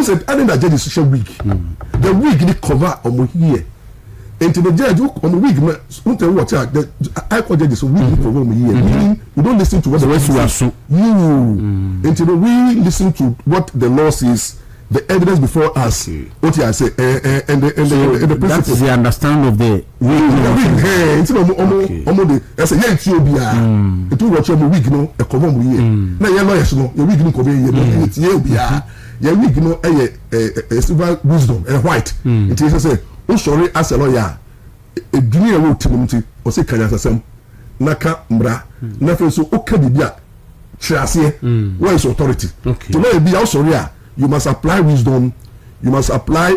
who said I think judge is social week. The week they cover on here. And to the judge on the week, the I call judges so week for 1 year. Meaning you don't listen to what the rest of us and to the we listen to what the law says, the evidence before us. What I say and the that is the understanding of the week. I say yeah, it's your it will watch your week no a cover year. Now your lawyers no your week no cover year. It's your week no a silver wisdom a white. It is say oh sorry as a lawyer a junior will timoti or say kanya sasem naka mbra na fe so oka bibia chiase where is authority to know be sorry you must apply wisdom, you must apply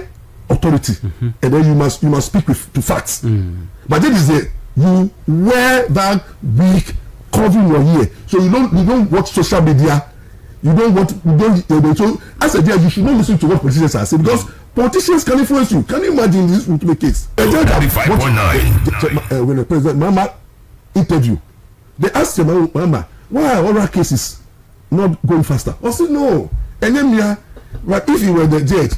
authority, and then you must speak with to facts. But that is the you wear that week covering your ear, so you don't watch social media. You don't so as a judge you should not listen to what politicians are saying because politicians can influence you. Can you imagine this would be a case? 35.9 when the president Mama interview, they asked him, Mama, why are our cases not going faster? I said no. And then but if you were the judge,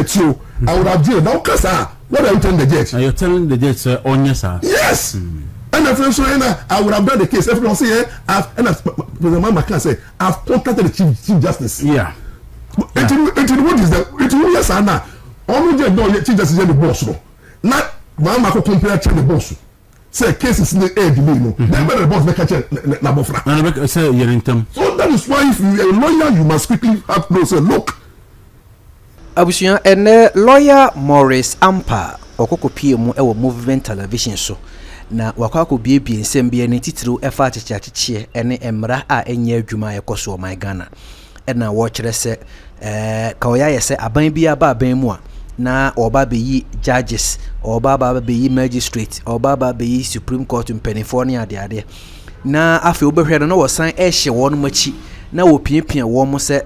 so I would have jailed. Now, what are you telling the judge? Are you telling the judge, sir, on yes, sir? Yes. And I feel so, I would have done the case. Everyone say, President Mama can say, I've contacted the Chief Justice. Yeah. Until what is that? Until yes, Anna. Only judge no Chief Justice is the boss. Not Mama can compare the boss. Say cases in the air, never the boss make a check. So that is why if you are a lawyer, you must quickly have no say, look. Abusia and lawyer Morris Ampa, Okoko PM, our movement television so. Na wakako bibi nsembia ne titiro efa achiche ene emra a enye adwuma yekoso my Ghana. Na wo kire se kaoya yese aban bia ba aban mu a na oba beyi judges oba ba beyi magistrate oba ba beyi Supreme Court mpanifo ne ade na afi obehwe no wo san ehye won machi na wo piepia wo mo se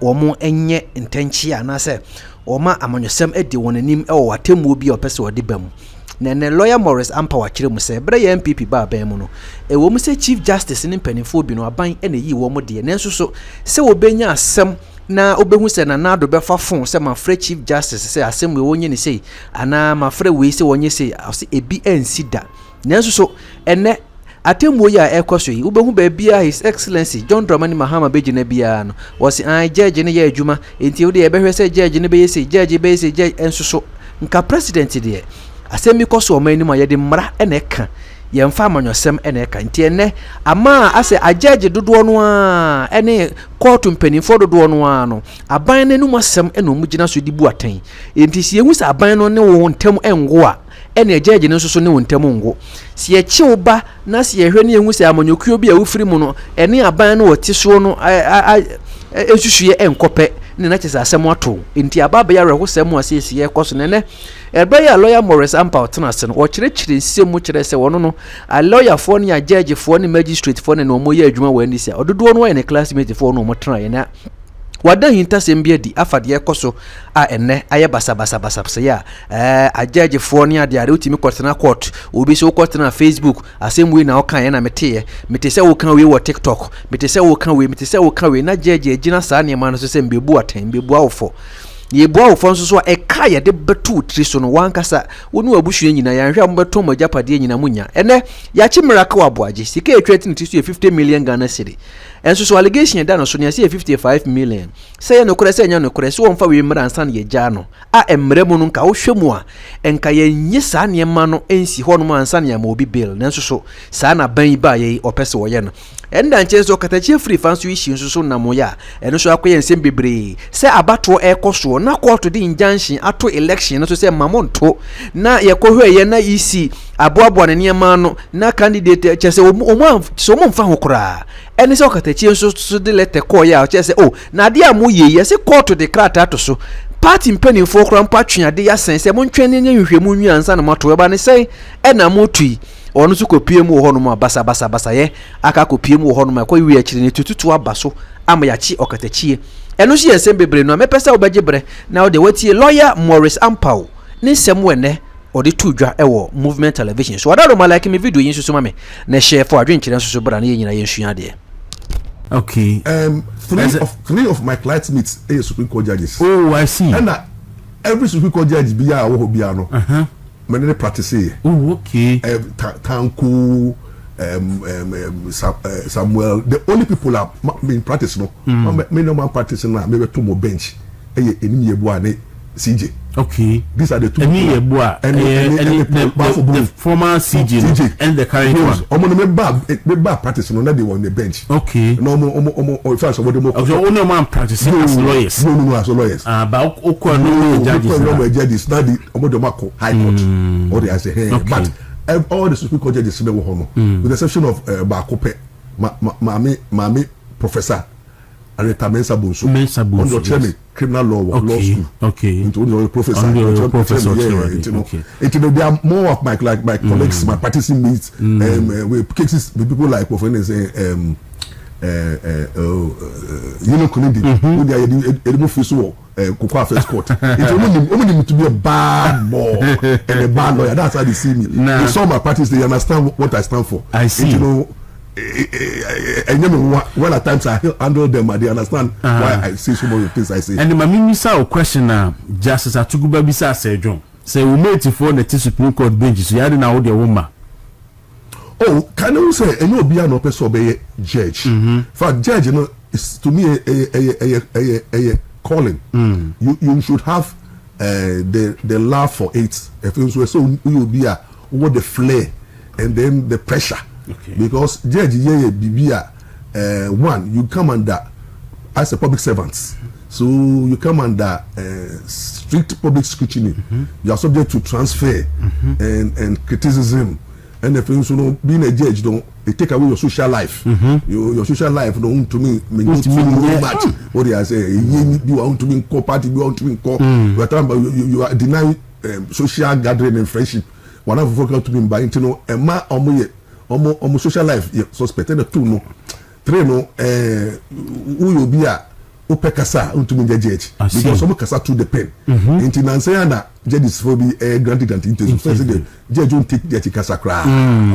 wo mo enye ntanchi ana se o ma amanyosem edi won anim e wo watemu bi opese odi bam na lawyer Morris Ampa wa kire mu se bre ya MPP ba aban mu no e wo mu se Chief Justice ne mpanifo bi no aban ene yi wo mo de na nso so se wo benya asem na obehu se na nado be fa fon se ma free Chief Justice se asem we wonye ni sei ana ma free we se wonye sei ase ebi ensida na nso so ene atemu ya ekoso yi ubehu ba bia His Excellency John Dramani Mahama bejina bia no wose an judge ne ya adwuma enti wo de ebehwe se judge ne be yesi judge be yesi judge enso so nka president de asemi koso omani ma yede mra ene ka yemfa amanyosem ene ka nti ene ama ase ajeje dodo no a ene court mpanifo dodo no a no aban ne num asem ene omugina so di bu atan enti sie hu se aban no ne wo ntem engo a ene ajeje ne so ne wo ntem ngo sie chiwo ba na sie hwe ne hu se amanyokuo bi a wofiri mu no ene aban no wote so no esusuye enkope ne na chese asem ato enti ababa ya reho sem asiesie ekoso ne ebe ya lawyer Morris Ampa otena se no wo kire nsemu kire se wono no a lawyer fo ne a judge fo ne magistrate fo ne no mo ye adwuma wa ndisi ododo no ye ne classmate fo no mo tena ye na wada hinta sembia di afade ekoso a enne aye basa ya a judge fo ne ade are utimi kwotena court obi se kwotena Facebook asem na okan ye na mete se wo kan we wo TikTok mete se wo kan we na judge agina sa ne ma no so se mbebu atan mbebu awofo ye boa ofonso so e ka ye de betu triso no wankasa wonu abusu nyina ya hwa mbeto magyapade nyina munya ene ya chi miracle waboaje sika etweti triso 50 million Ghana cedi enso so allegation da no so ne 55 million say ye no kure say nya no kure so wonfa we mra ansan ye gya no a emre mu no nka wo hwemu a enka ye nyi sa ne ma no ensi ho no mu ansan ya ma obi bill nenso so sa na ban ba ye opese wo ye no enda nche so Okatakyie free fanso ishi nso so na mo ya eno so akoye nsem bebre say abato ekoso na court di injunction ato election no so say mamonto na ye kohwe ye na EC aboabo ne niema no na candidate chese o mo mfa ho kura ene se Okatakyie nso so de letter call ya chese o na de amu ye se court de krata to so party mpanimfo kura mpa twade ya sense mo ntwene ne nhwehwemu nwi ansa na mato eba ne sei ena motui onu su kopie mu ho no ma basa ye aka kopie mu ho no ma kwa wi akire ne tututu abaso ama ya chi Okatakyie eno so yesem bebre no mepesa obagibre na ode watie lawyer Morris Ampa ne nsem wene ode tudwa ewo movement television so wadaro ma like me video yin susu ma me na share for adwen kire susu bra na ye nyina ye nsua de Okay. Three of my classmates are Supreme Court judges. Oh, I see. And every Supreme Court judge be a wo be ano. Many practice here. Oh, okay. Tanku, Samuel. The only people are being practice no. Me no man practice na. Me to more bench. Eni yebu ane CJ. Okay. These are the two. Eni yebu the former CJ and the current one. Omo me ba practice no na they on the bench. Okay. No omo if I somebody more. So only man practicing as lawyers. No as lawyers. But okwa no judges. No judges. Now the omo de mako high court. Or they say hey. But all the Supreme Court judges never hono. With the exception of Bakope, Mami Professor. And the Mensa Bunsu. On your training, criminal law school. Okay. Into the professor. They are more of my colleagues, my practicing mates, with cases with people like Kunindi, who they are Edmund Kukwa First Court. It's only to be a bad boy and a bad lawyer. That's how they see me. They saw my practice, they understand what I stand for. I see. When at times I handle them, they understand why I say so many things I say. And the Mamisa or question now, Justice Atuguba Bisa said, John, say we made it for the Supreme Court benches. You had an audio woman. Oh, can you say, and you'll be an open obey judge? For judge, you know, it's to me a calling. You should have the love for it. If you so you'll be what the flair and then the pressure. Okay. Because judge one, you come under as a public servant, so you come under strict public scrutiny. You are subject to transfer and criticism. And if you know being a judge, don't they take away your social life. Your social life don't to me mean much. What they say, you want to be in party, you want to be in you are denying social gathering and friendship. One of the folk to be by and Omo social life suspected the two no three no who you be a upekasa unto me judge because some kasa to the pen into Nancy na judges for be granted and into so the judge don't take the kasa cry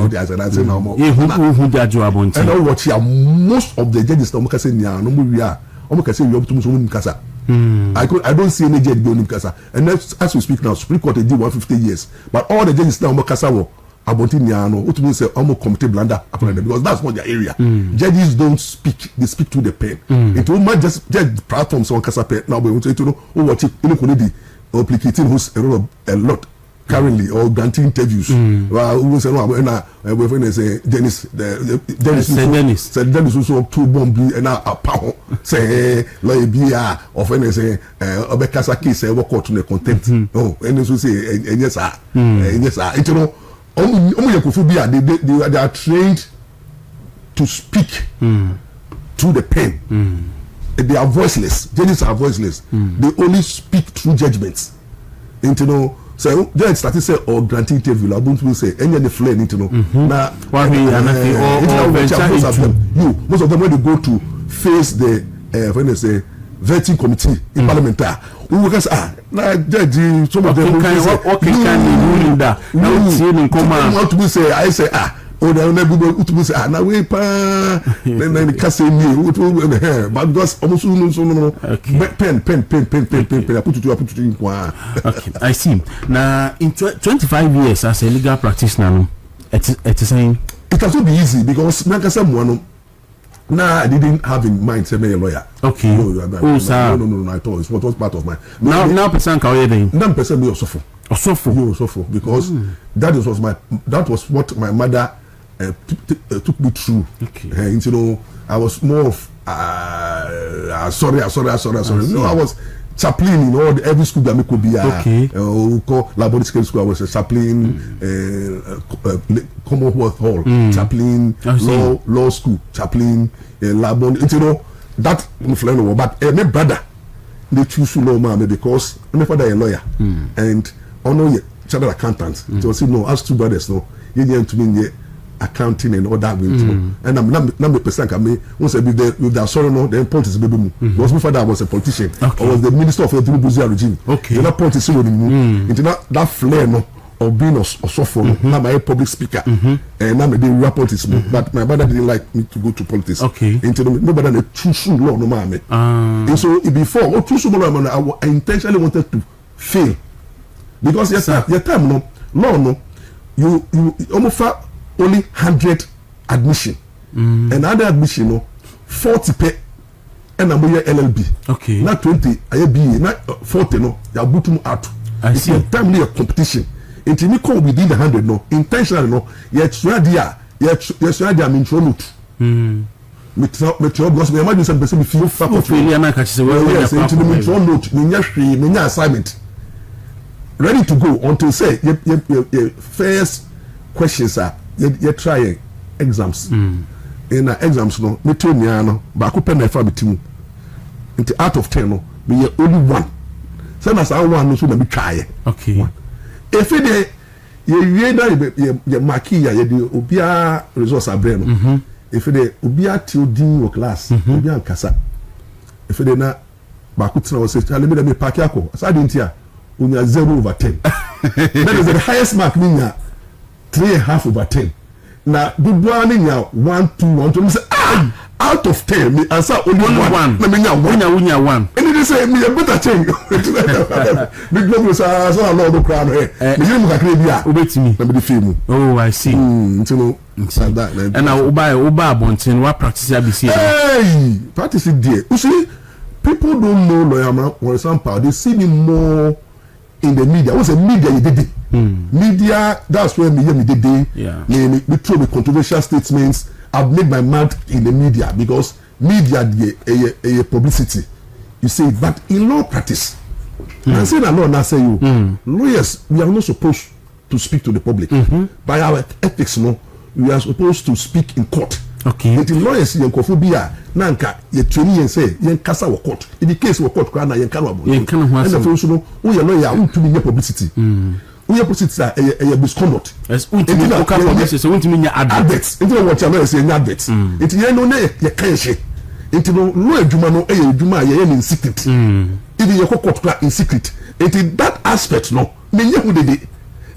or the answer say now who judge abonti and watch here most of the judges no kasa nya no we are omo kasa we up to so kasa I don't see any judge doing kasa and as we speak now Supreme Court did 150 years but all the judges now kasa wo Abontiniano, what means almost committee blunder because that's not their area. Judges don't speak; they speak to the pen. It will not just judge platforms on Casape. Now we want to know who watch it. You know, complicating who's a lot currently or granting interviews. Well, we say no. We say Dennis also two bomb and now a pound say lawyer beer or when they say Okatakyie say work out to the content. Oh, and this will say yes sir, yes sir. You know. They are trained to speak through the pen. They are voiceless. Judges are voiceless. They only speak through judgments. And you know, so judge started say or granting interview. I won't say any of the flare. You know, now most of them when they go to face the when they say vetting committee in parliament. We can say na judge some of them can that now see in command what to say I say oh they never go to say na we pa then can say me but because almost no pen I put it in one. Okay, I see. Now in 25 years as a legal practitioner no it is saying it has to be easy because na ka say mo nah, I didn't have in mind to be a lawyer. Okay. No, I thought it was part of mine. Now, person can you doing? Now, person me also because that was what my mother took me through. Okay. And you know, I was more of sorry. No, I was chaplain in all every school that me could be. Okay. Call laboratory school. I was a chaplain. Commonwealth Hall, chaplain, law school, chaplain, lab. You know that influence. But my brother, they choose to know me because my father is a lawyer and I know chartered accountant. So I said no, as two brothers, no, you need to mean accounting and all that. And I'm not the person can me. Once I be there with that sorrow, no, then point is baby. Because my father was a politician. I was the minister of the Tinubu regime. Okay. Then that point is still into that flair, no. of being a sophomore. Now I'm a public speaker, and I'm a day politics. But my brother didn't like me to go to politics. Okay. Into nobody than a too soon law, no man. And so before too soon law, I intentionally wanted to fail because your time no law no you almost only 100 admission, and other admission no 40 pay. And I'm here LLB. Okay. Not 20, I be not 40 no. You are booting out. I see. It's a timely competition. It me come within the 100 no. Intentionally no. Yet swadia. I'm in trouble. Me trouble because me imagine some person feel fuck off. Failure na catch say yes, into the me trouble note. Me assignment. Ready to go until say your first questions are you try exams. In our exams no me tell me no ba ko pen na fa betimu into out of 10 no me only one say na say one no so na me try. Okay. If it ye na ye marki ya ye de obia resource abre no if it obia ti odin wo class obia nkasa if it na ba ko tena wo say chale me park akọ asade ntia onya 0/10 that is the highest mark me nya 3.5/10. Na bubwa ni nya 1 2 1 say out of 10 me answer only one na me nya one and they say me better change me go so Lord do crown here me you kakra bia obetimi na me dey feel. Oh, I see. Ntino that and now oba abontin what practice abc. Hey, practice it there. You see, people don't know lawyer man for example they see me more in the media. What's the media you did? Media, that's where me did. Me throw the controversial statements. I've made my mark in the media because media a publicity. You see, but in law practice, I say that law now say you lawyers, we are not supposed to speak to the public. By our ethics, no, we are supposed to speak in court. Okay. And the lawyers yen kofobia nanka ye training yen say yen kasa wo court. In the case wo court kwa na yen kan wabo. Yen kan ho asem. And the so no wo ye lawyer untumi nya publicity. Wo ye publicity a misconduct. Yes, untumi ko ka publicity so untumi nya advert. Into what you say nya advert. Into ye no na ye kan hye. Into no law adwuma no adwuma ye in secret. Even your court kwa in secret. Into that aspect no me nya hu dede.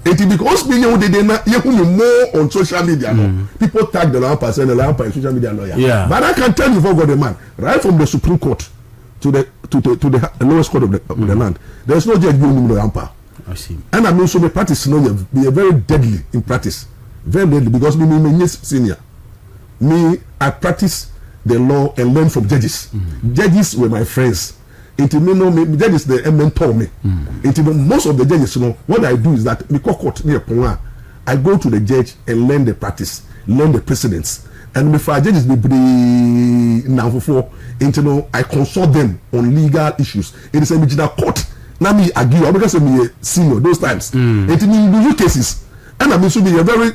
It because me know they na you more on social media no. People tag the Ampa and the Ampa in social media lawyer. Yeah. But I can tell you for God the man, right from the Supreme Court to the lowest court of the land, there is no judge being the Ampa. I see. And I mean so the practice no be very deadly in practice. Very deadly because me senior. Me I practice the law and learn from judges. Judges were my friends. It that is the mentor me. Most of the judges, what I do is that I go to the judge and learn the practice, learn the precedents, and before judges I consult them on legal issues. It is a court. Now me argue because I'm a senior those times. It in cases, and I mean to be a very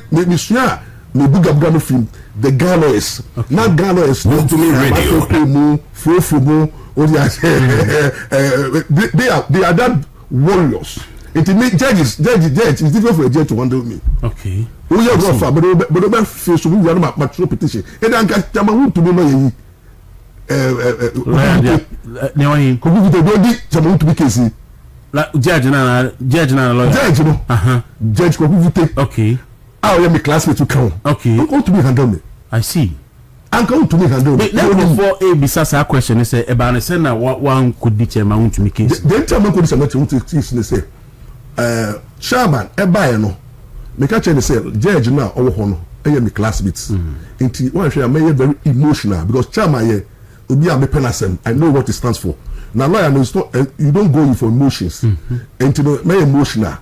me bugabugano film the gallows. Not gallows. Wontumi radio. They are that warriors. It make judge is different for a judge to handle me. Okay. We are not far, but face to me my petition. And then I want to be my judge na lawyer. Judge no. Judge okay. I am a classmate to come. Okay. Don't to be handle me. I see. I'm going to make handle. Let me for a bisa question say about say na one could be chairman to make case. Then chairman could say chairman e buy no. Make a change say judge na owo ho no. E me classmates. Inti one share me very emotional because chairman here obi am penasem. I know what it stands for. Now lawyer no you don't go in for emotions. Inti me emotional.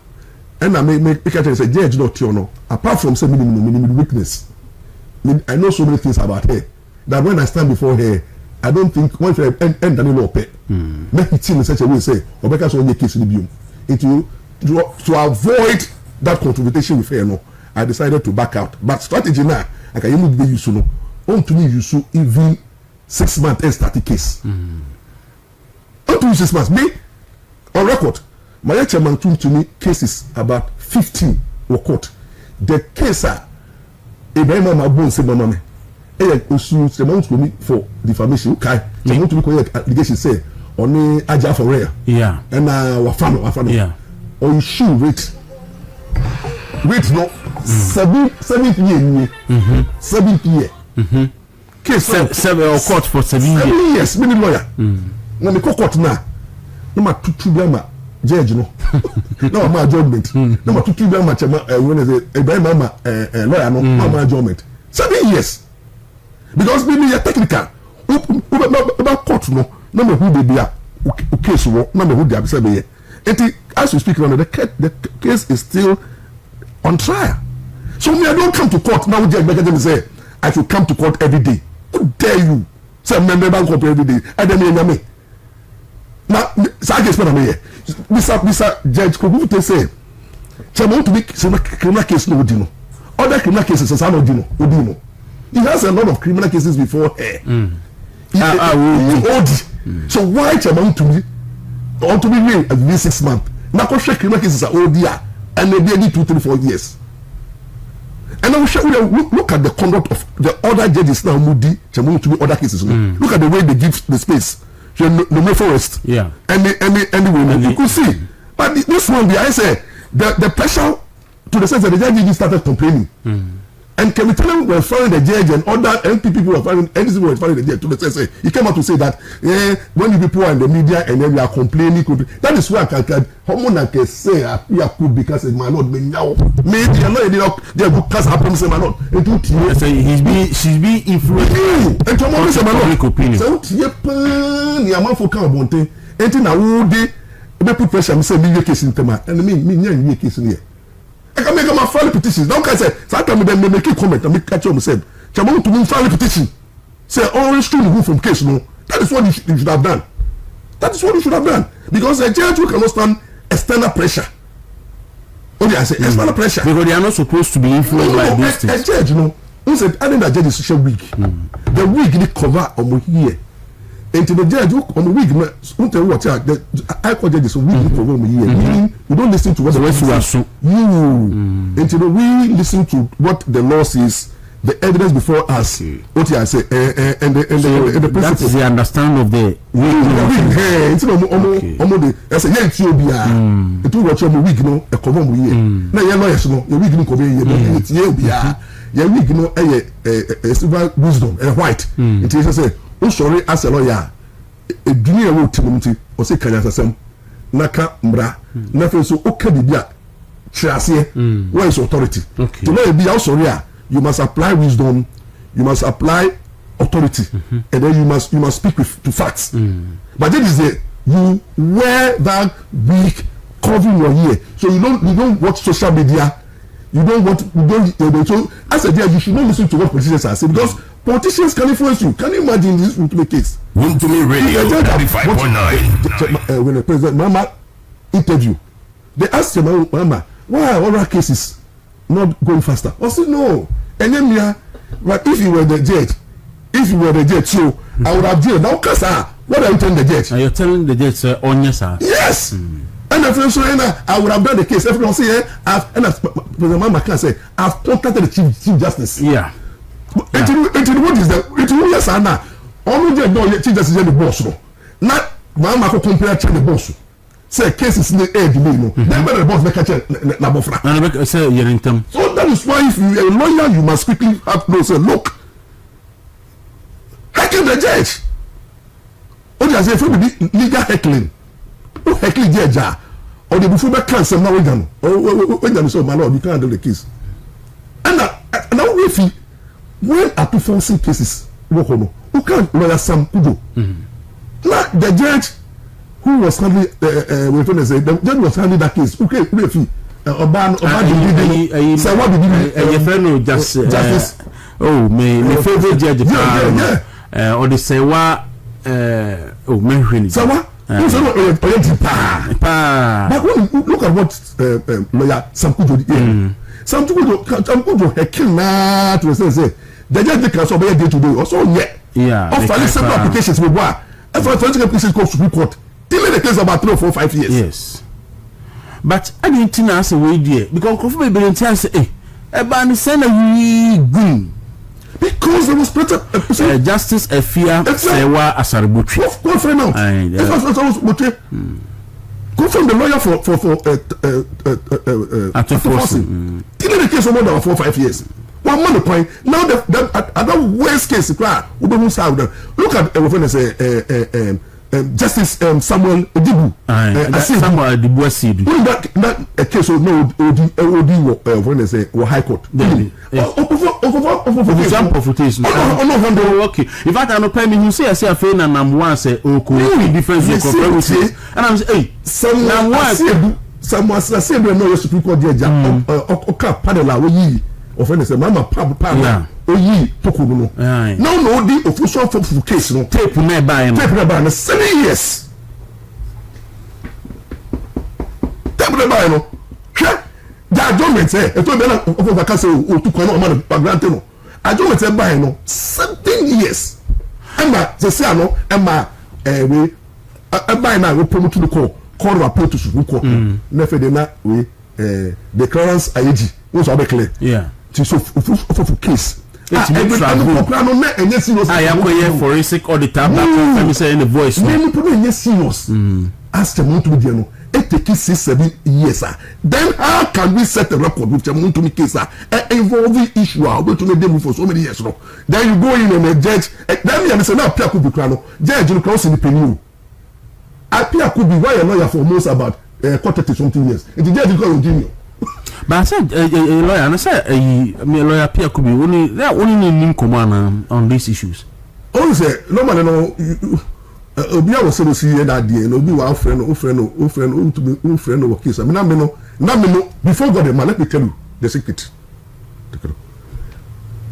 And I make a change say judge not you no. Apart from say minimum weakness. I know so many things about her that when I stand before her, I don't think once I end the law pay. Make it seem in such a way say, or make us only case in the to avoid that confrontation with her. No, I decided to back out. But strategy now, I can even be used to know. On to me, you should even 6 months and start the case. On to you 6 months. Me on record, my chairman to me cases about 15 were court. The case are. Ibrahim Mabon say mama me osu se mount to me for defamation kai se mount to me ko allegation say oni aja for real yeah and wa fan yeah or issue rate wait no 7th year 7th year case 7 or court for 7 years 7 years me lawyer na me court na ma tutu bi ama judge no na ma judgment na ma tutu bi ama chema when is it Ibrahim ama lawyer no ma judgment 7 years because me ya technical ba court no na me hu be bia case wo na me hu dia be say be as we speak now the case is still on trial. So me I don't come to court now. Judge Beckham say I should come to court every day. Who dare you? Say member bank court every day. I don't mean me. Now, I guess what I mean. Mr. Judge Kogu say, "Chama to be criminal case no dino. Other criminal cases is no dino. He has a lot of criminal cases before her. So why Chama to be real at least 6 months? Now, criminal cases are all there. And maybe 2, 3, 4 years. And I will look at the conduct of the other judges now, Moody, Chamu to be other cases. Look at the way they give the space. No forest. Yeah. Anyway, you could see. But this one, I say, the pressure to the sense that the judges started complaining. And can we tell them we're firing the judge and other MP people were firing, NDC were firing the judge to the sense he came out to say that when you people are in the media and then we are complaining, that is why I can say I could because my lord me now maybe I'm not they go cast happen say my lord she's being influenced and to my public opinion so tie pan ya man for kan bonten enti na wo de be put pressure me say me case in tema and me nya case in here I can make my file petitions. Don't I say, sometimes they make a comment and make catch them say, Chamon to move file petition. Say, orange to move from case. No, that is what you should have done. That is what you should have done. Because a judge who cannot stand external pressure. Okay, I say external pressure. Because they are not supposed to be influenced by these things. A judge, who said, I think that judge is social weak. The weak they cover on here. And to the judge on the week, who tell what the high court judges on week for 1 year. Meaning you don't listen to what the rest you are and to the we listen to what the law says, the evidence before us. What I say, and the principle. That is the understanding of the week. It's almost I say yeah, Ethiopia. It will watch your week no a common year. Now your lawyers no your week no common year. It's Ethiopia. Your week no a silver wisdom a white. It is say. Oh sorry as a lawyer a dunia wo timoti o se kanya sasem naka mbra na fe so oka bibia chiase where is authority to know be how sorry you must apply wisdom you must apply authority and then you must speak with to facts but that is the you wear that weak covering your ear so you don't watch social media so as a judge you should not listen to what politicians are saying because politicians can influence you. Can you imagine this Wontumi case? Wontumi Radio 95.9. When the president Mama interview, they asked him, Mama, why are oral cases not going faster? I said, no. And then, but if you were the judge, so I would have jailed. Now, what are you telling the judge? Are you telling the judge, on yes, sir? Yes. And I would have done the case. Everyone say, President Mama can say, I've contacted the Chief Justice. Yeah. What is that? It will yes and now. Only the no Chief Justice the boss. Not Mama ko compare the boss. Say cases in the air delay no. Then the boss make catch na bofra. And say you in term. So that is why if you are a lawyer you must quickly have no say look. Heckle the judge. What does it for legal heckling? Oh heckling judge or the before back cancel now we can. Oh when so my lord you can't handle the case. And now if he when are two forcing cases work on who can lawyer Sam Kudo now the judge who was handling the judge was handling that case okay if Oban say what did you friend justice oh my favorite judge or the say what oh me say what but when look at what lawyer Sam Kudo did Sam Kudo heckle na to say the judge can so be day to day also yeah offering several applications we boy forensic applications go Supreme Court delay the case about 3 or 4 5 years yes but I didn't think as a way there because coffee be in chance say e ba ni say na we good because there was better justice Efia Sewa Asaributri what friend out was confirm the lawyer for forcing. Didn't the case for more than 4 or 5 years. One month point. Now the worst case, look at when say Justice Samuel Odibu. Samuel Odibu said that a case of no OD when they say High Court. Okay. In fact, I know pay me. You say I say a friend and I'm one say okay difference you compare with it. And I'm say hey someone say no Supreme Court judge. Okay, panel we offend say mama pa oyi poku no. No the official for case no tape nearby 7 years. Tape nearby no. The adjournment e to be na of ka say o tu kan no ma granted no. Adjournment buy no 17 years. Emma say no Emma we buy na we promote to the call report to Supreme Court. Na fe de na we the clearance ayeji we so be clear. Yeah. So for case. It's forensic auditor back say in the voice. Many people serious. As the Wontumi there no, it take 6-7 years. Then how can we set a record with the Wontumi case? Involving issue we to them for so many years no. Then you go in and a judge. Then you say now Pia could be crano. Judge you cross in the penny. Pia could be why a lawyer for almost about 40 something years. It's the judge you continue. But I said a lawyer, and I said a lawyer Pierre could be only in command on these issues. Oh, say normally no. Obi was saying see that day. No, be our friend of case. I mean, no. Before God, man, let me tell you the secret.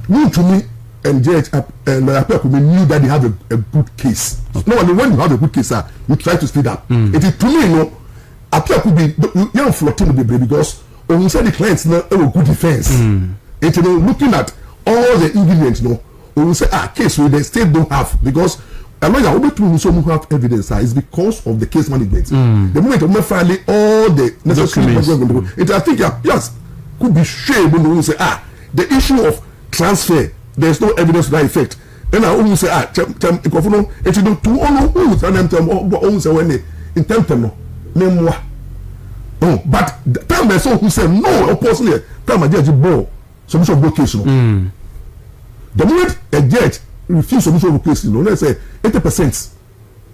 Wontumi and Judge and Pierre could knew that they have a good case. No, when you have a good case, you try to speed up. It is to me, no. Pierre could be young floating the baby because. When you say the clients now a good defense, it's looking at all the ingredients, no. When you say case where the state don't have because a lawyer will be so have evidence is because of the case management. The moment you file all the necessary documents, it I think yes could be shame when you say the issue of transfer there is no evidence to that effect. Then I always say it's do to all who and them always when in tempo no. Oh, but tell me so who said no, oppositely, tell my judge ball solution of the case. The moment a judge refuses solution of the case, let's say 80%,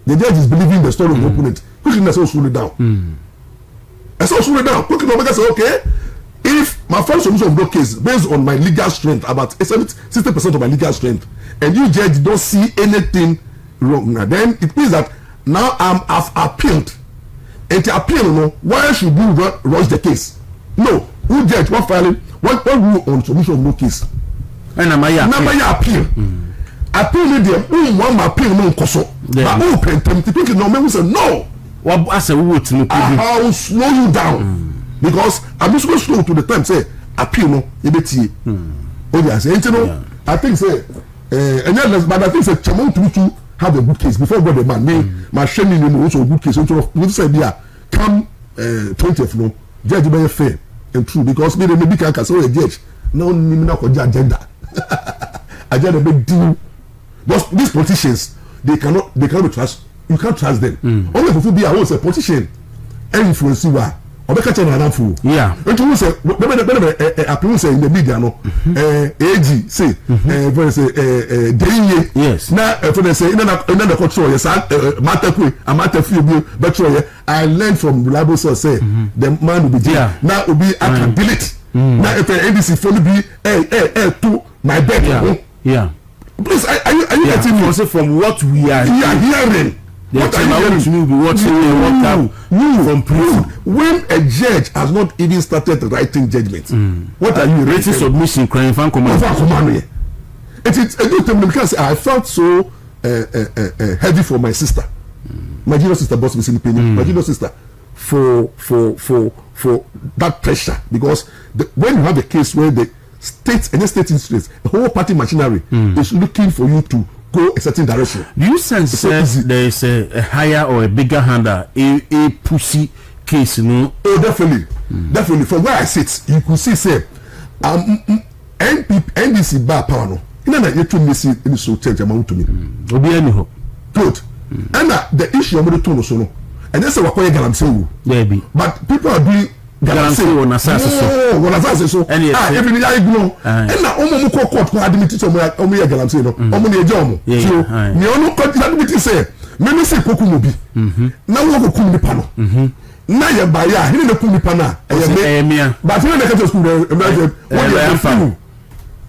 the judge is believing the story of the opponent. Quickly, let's all slow it down. Let's all slow it down. Quickly, I say, okay, if my first solution of the case based on my legal strength, about 60% of my legal strength, and you judge don't see anything wrong, then it means that now I've appealed. And to appeal, no, why should you rush the case? No, who judge what filing? What rule on solution of no case? And I'm appeal. Appeal them. One appeal no koso. But open them to think no man say no. What as a wood to I'll slow you down because I'm just going slow to the time say appeal no ebeti. Oh yes, you know. I think say and then but I think say chamon to have a good case before God the man my shaming you also a good case so we say there come 20th no judge be fair and true because me maybe can say a judge no na ko agenda agenda be deal because these politicians they cannot be trust you can't trust them only if you be a politician influence you are obeka che na anfo and you say appeal say in the media no AG say for say dey yes na for say na the control yes amata few but I learned from reliable source say the man will be there now will be I can delete now if NDC follow be to my bed please are you getting me also from what we are hearing. What are you to be watching from prison? When a judge has not even started writing judgment, what are you rating submission? Crime fan command. It is a good time because I felt so heavy for my sister, my junior sister, boss missing opinion, my junior sister, for that pressure because when you have a case where the state institutes, the whole party machinery is looking for you to go a certain direction. Do you sense there is a higher or a bigger hand a pussy case, no? Oh, definitely. Definitely. From where I sit, you could see, say, NDC bar power, no. You know, you told me, see, in so change amount to me. Obi anyhow. Good. And the issue of the tone, so no. and just say wakoye galamsey baby but people are doing galamsey on asase so every day you know and na omo ko court ko admit so omo ye galamsey no omo na eje omo so ni ono ko admit say me say koku mo bi na wo ko kum nipa no na ye ba ya hini na kum nipa na e me but you na ka to school emergency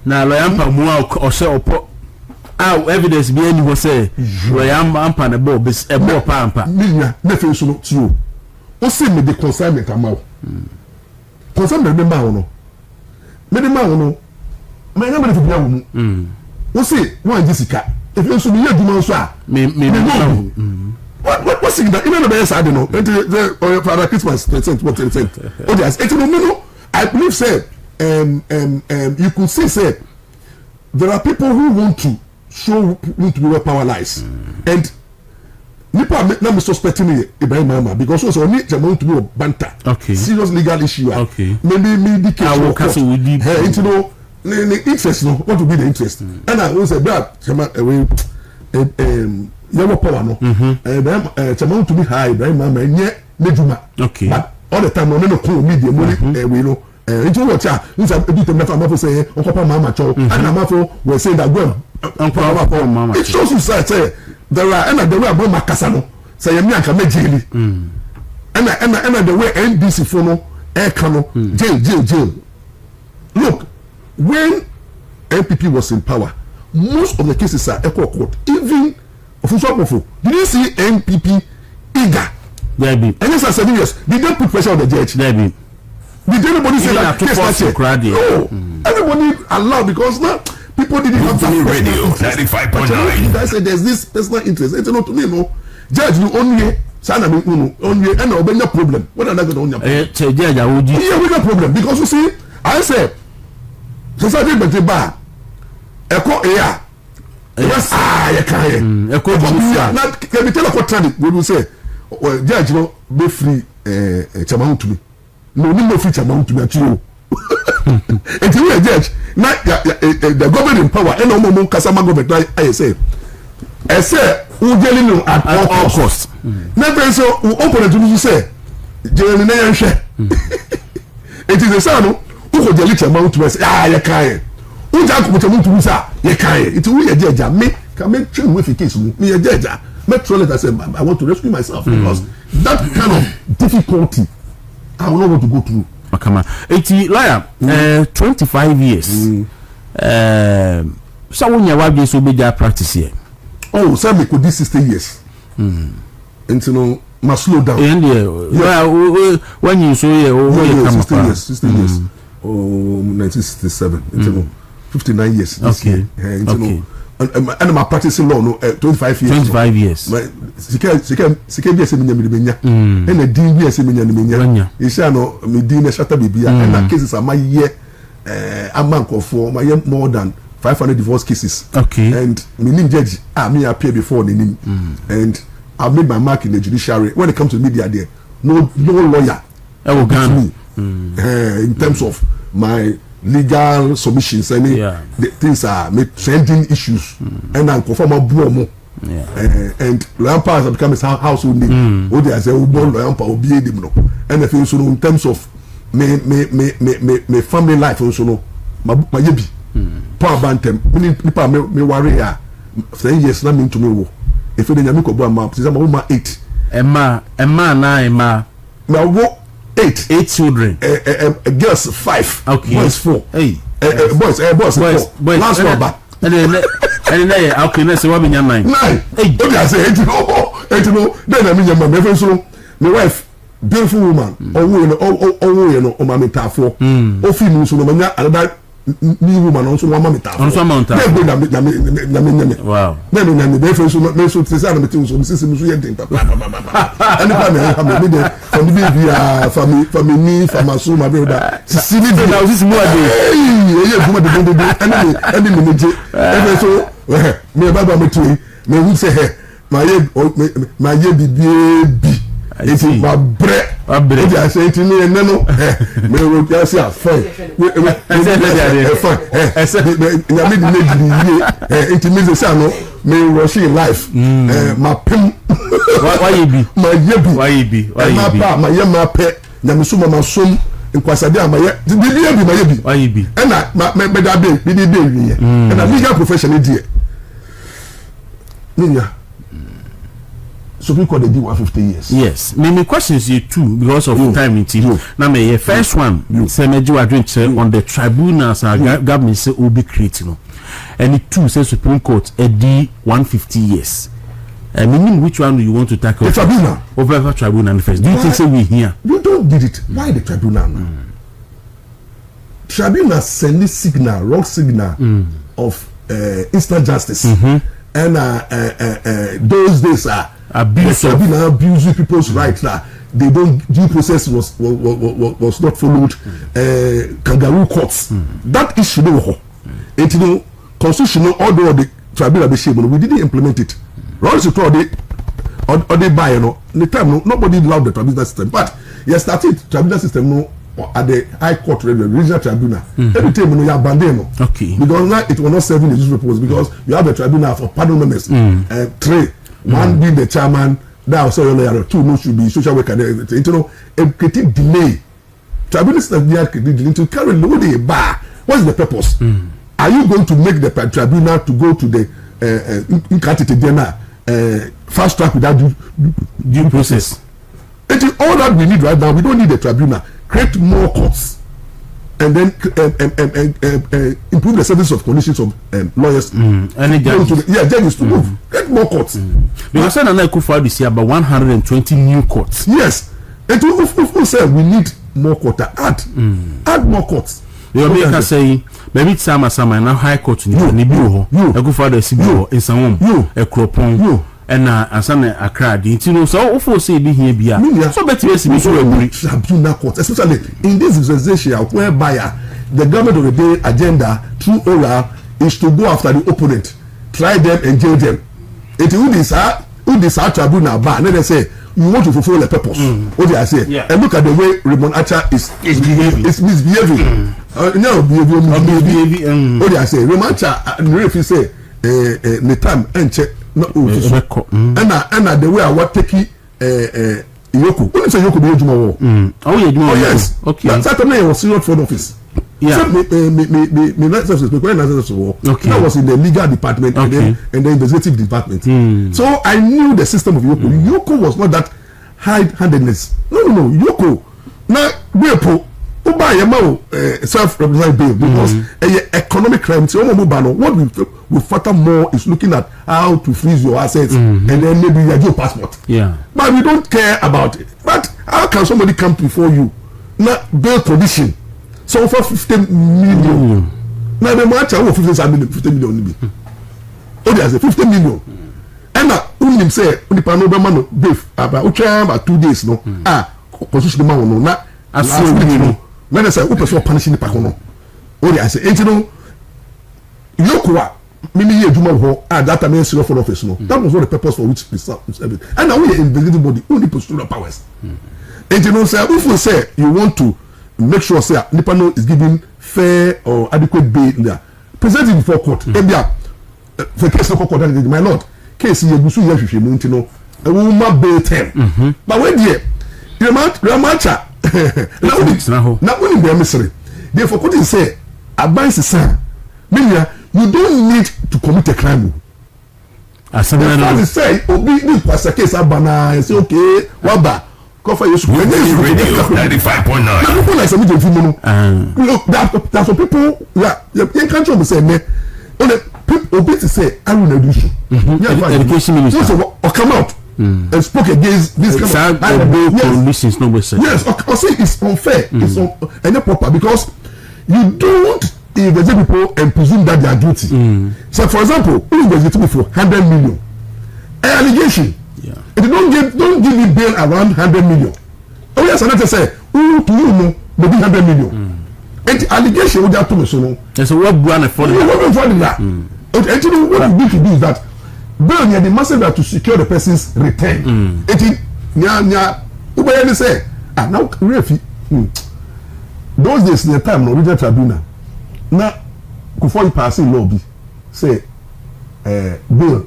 na loyampa mu o se opo evidence bi any wo say loyampa na bo bis e bo pampa minya na fe so no ti o say me the consignment amaw consignment me ma wo no me de ma wo no me na me de bia wo mu o say wan jisika e fe so me ya duma so a me what's it that even the best I don't know the Father Christmas 10%. Oh yes it no I believe say you could say there are people who want to show to be where power lies and nipa na me suspecting Ibrahim Mama because also need to want to be a banter serious legal issue maybe the case will castle with the you know the interest no what will be the interest and I will say that yellow power no Ibrahim to be high Ibrahim Mama nye meduma but all the time no ko media money we know into what ya nsa ebi tem na fa mafo say okopa mama cho and na mafo we say that go okopa mama it shows you say there are and the way about makasa no say yemi anka mejeli and the way NDC for no air cano jail look when NPP was in power most of the cases are echo court even official proof did you see NPP eager baby and yes I said yes did they put pressure on the judge baby did anybody say that case no everybody allowed because now people didn't have that radio 95.9 I said there's this personal interest it's not to me no judge you only sana me only and no problem what are they going to judge awudi yeah we got problem because you see I said society but ba eko eya yes you can eko busia na can be tell a contrary we will say judge no be free chama to me no feature amount to me at you. It's a judge. Now the government in power and no more Kasama government I say who dealing no at all costs. Never so who open it to you say Jeremy Nayan share. It is a son who could delete amount to us. You can't. Who just put amount to us? You can't. It's we a judge. Me can make change with the case. Me a judge. Metro let us say I want to rescue myself because that kind of difficulty I will not want to go through. Makama. 80 lawyer 25 years. So when you have this obedient practice here. Oh, some me could do 60 years. And you know, must slow down. And when you saw here, 60 years. Oh, 1967. You know, 59 years. Okay. Okay. And my practicing law no 25 years. 25 years. Sika bi asemi nyame menya. And the din bi asemi nyame menya. Isha no me din na shata bibia and that cases are my year amanko for my year more than 500 divorce cases. Okay. And me nim judge me appear before the name. And I've made my mark in the judiciary when it comes to media there. No lawyer. Me. In terms of my legal submissions and the things are trending issues and then conform a bromo and Lampa has become his household name. What they say Lampa will be able and if you in terms of me family life also no my yebi power bantem nipa me worry ya 10 years na me to me wo if you nyame ko bo am say ma 8 Emma na wo 8 children girls 5 okay. Boys 4 boys 4 last number and then okay let's say what mean 9 okay I say 8 no then I mean your mama even so my wife beautiful woman owo you know o ma metafo o fi nu so no manya another new woman also mama metafo on so amount wow then na me be so me so say na me tin so me sisi me so yedin papa and pa me dey from the baby family famaso my brother sisi ni na sisi mo ade eh kuma de and me je e so me baba me tu me hu say he my ye bi it's my bread. I say to me, no, me will just say, fine. It means the son, me rushing life my pim why you be my pe na me so mama som nkwasade amaye bibi why you be na me da be bi wi na legal profession dey ninya Supreme Court they did 150 years. Yes. Many questions you too because of time in team. Now my first one say meji wa drink on the tribunals government say will be creating. And it too says Supreme Court did 150 years. Meaning which one do you want to tackle? The tribunal. Over tribunal first. Do you think say we here? You don't did it. Why the tribunal now? Tribunal send signal, wrong signal of instant justice. And those days are abusing people's rights. They don't due process was not followed. Kangaroo courts. That issue no. It no constitutional order of the tribunal be shame. We didn't implement it. Once you told it or they buy the time nobody loved the tribunal system. But you started tribunal system at the High Court, the regional tribunal. Every time you abandon okay. Because now it was not serving the use purpose because you have the tribunal for pardon members. 3, 1 being the chairman, that also your lawyer, 2 no should be social worker. You know, a creative delay. Tribunal system they are delay to carry the bar. What is the purpose? Are you going to make the tribunal to go to the fast track without due process? It is all that we need right now. We don't need a tribunal. Create more courts and then improve the service of conditions of lawyers. And judges to move. Create more courts. Because I know Kufa this year about 120 new courts. Yes. And who said we need more courts? Add more courts. You are saying maybe it's some now High Court you Kufa the CBO in some a cropon. And asana Accra di know so ofo say be here bia so better be so tribunal court especially in this dispensation whereby the government of the day agenda through oral is to go after the opponent, try them and jail them. It who this tribunal bar they say you want to fulfill the purpose. What do I say? Yeah. And look at the way Raymond Archer is misbehaving. No behaving. What do I say? Raymond Archer if you say the time and check no and the way I was taking Yoku. When you say Yoku be ejuma wo. Oh yes. Okay. That time I was serious front office. Yeah. So me that was in the legal department and then the investigative department. So I knew the system of Yoku. Yoku was not that high-handedness. No. Yoku na wepo buy self-represented bail because economic crime. So what we factor more is looking at how to freeze your assets and then maybe you your passport. Yeah. But we don't care about it. But how can somebody come before you? Now bail condition. So for 50 million. Now the match over 50 million. Oh, there's a 50 million. And now him say only panorama no beef about 2 days no. Constitution man no na as when I say who person punishing the pakono. Oh, I say you know Yokuwa mimi ye juma ho that time in for office no. That was not the purpose for which we serve. And now we investigative body only postural powers. And you know say if you say you want to make sure say Nipano is giving fair or adequate bail there. Present it before court. For case no court my lord. Case you gusu ya hwehwe mu ntino. E wo ma bail term. But when there Ramacha na when be mystery. Therefore could say advice is meaning you don't need to commit a crime. As I say obi ni kwasa case abana say okay waba cover your school. Radio 95.9. People like some people look that some people you can't tell me say me only people obi to say I will not do so. Education minister or come out and spoke against this kind of conditions no say. Yes, or say it's unfair. It's not proper because you don't investigate people and presume that they are guilty. So for example, who investigate people for 100 million allegation. Yeah. If you don't give me bail around 100 million. Oh yes, another say, who to you know maybe 100 million. And the allegation would have to me so no. There's a web brand for that. And you know what you need to do is that bail near the master to secure the person's return. It nya say now refi. Those days the time no regional tribunal. Now before you pass in law be say bail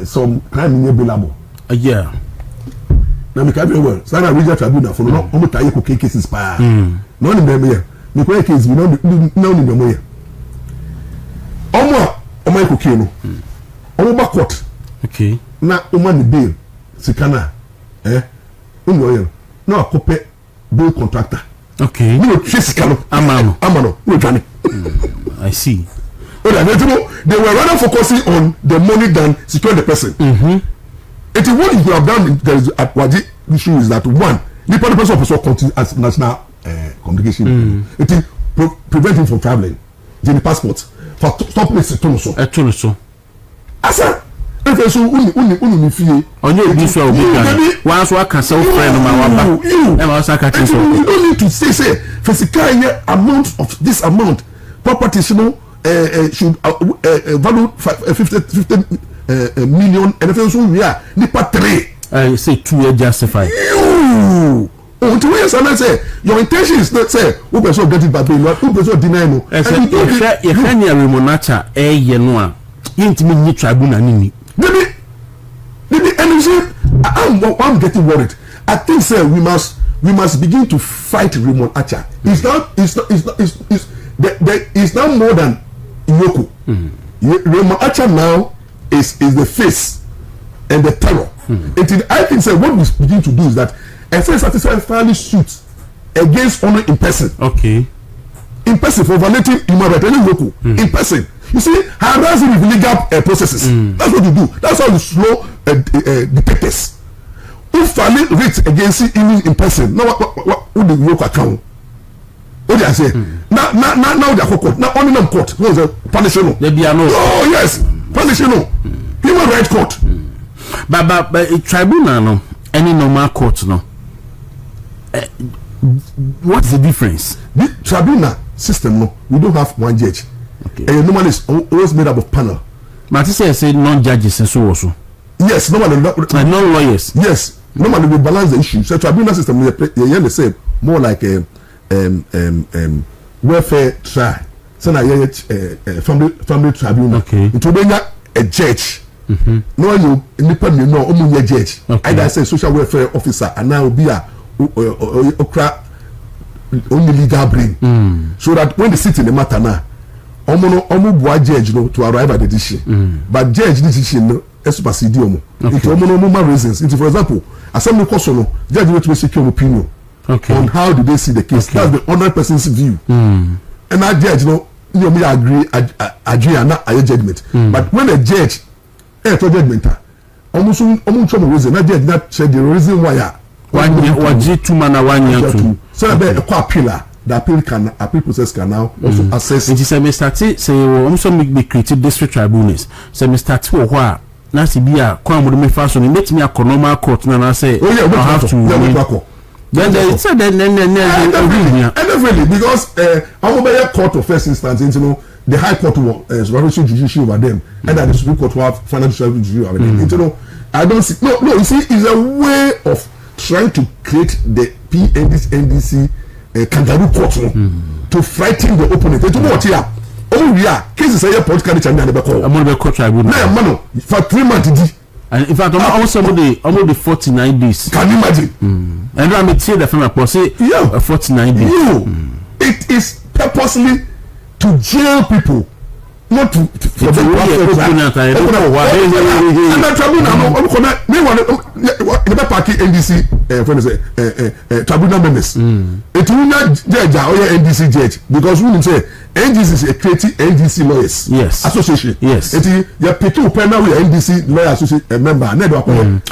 some crime inabiliable. Yeah. Now me can very well. Sana regional tribunal for no almost tie cocaine cases pa. No ni me here. Me kwa case we no ni me here. Omo cocaine no. Omo ba court. Okay. Na omo ni bail sikana no here. No akope bail contractor. Okay. No fisikalo. Amano. No trying. I see. They were rather focusing on the money than securing the person. It is what you could have done. There is Waji issue is that one, the person also continue as national communication. It is prevent him from traveling. The passport for stop me so. Asa, if so uni fee. On your visa, once I can sell friend my you don't need to say physical amount of this amount property should value 50 million and if so we are nipa 3 I say 2 years justified you until we say your intention is not say who person get it by bail who person deny no and you can hear remonacha ye no a yintimi ni tribunal ni maybe and you see I'm getting worried. I think sir we must begin to fight Raymond Acha. It's not more than Yoko. Raymond Acha now is the face and the terror. I think sir what we begin to do is that FS satisfactorily suit against honor in person. Okay. In person for violating human rights, any Yoko in person. You see, harassing with legal processes. That's what you do. That's how you slow detectives. Who violate rights against in person. Now what the Yoko account? What I say? Now they are court. Now only them court. What was the punishment? There be no. Oh yes, punishment. Human rights court. But a tribunal no, any normal court no. What's the difference? The tribunal system no, we don't have one judge. Okay. And normally it's always made up of panel. But you say non-judges and so also. Yes, normally non-lawyers. Yes, normally we balance the issue. So tribunal system they say more like a welfare trial. So now family tribunal. Okay. It will be a judge. No you independent no only a judge. Okay. Either say social welfare officer and now be a only legal brain. So that when they sit in the matter now, omo judge no to arrive at the decision. But judge decision no supersede omo. It omo reasons. It for example, assembly question no judge will secure opinion. Okay. On how do they see the case. Okay. That's the other person's view. And that judge you may agree and not a judgment. But when a judge judgment almost reason that judge not said the reason why one year 2 man 1 year 2. So there a appeal. The appeal process can now also assess. It is a mistake. Say also make creative district tribunals. Say mistake or what? Nasi biya kwa mo me fashion. It makes me a normal court. Na say I have to. Then they said then really because I'm court of first instance. You know the high court was judiciary over them, and the Supreme Court will have financial judiciary over them. You know I don't see no. You see, it's a way of trying to create the NDC. Kangaroo court to frighten the opponent. To what here? Oh yeah, cases are politically challenged and call. I'm on the court tribunal. No, man, for 3 months. And in fact, almost the 49 days. Can you imagine? And I'm the family say 49 days. It is purposely to jail people, not to for the opponent. And the tribunal, the party NDC, tribunal members. It will not judge our NDC judge because we say NDC is a creative NDC lawyers association. Yes. It is your people panel with NDC lawyer association member.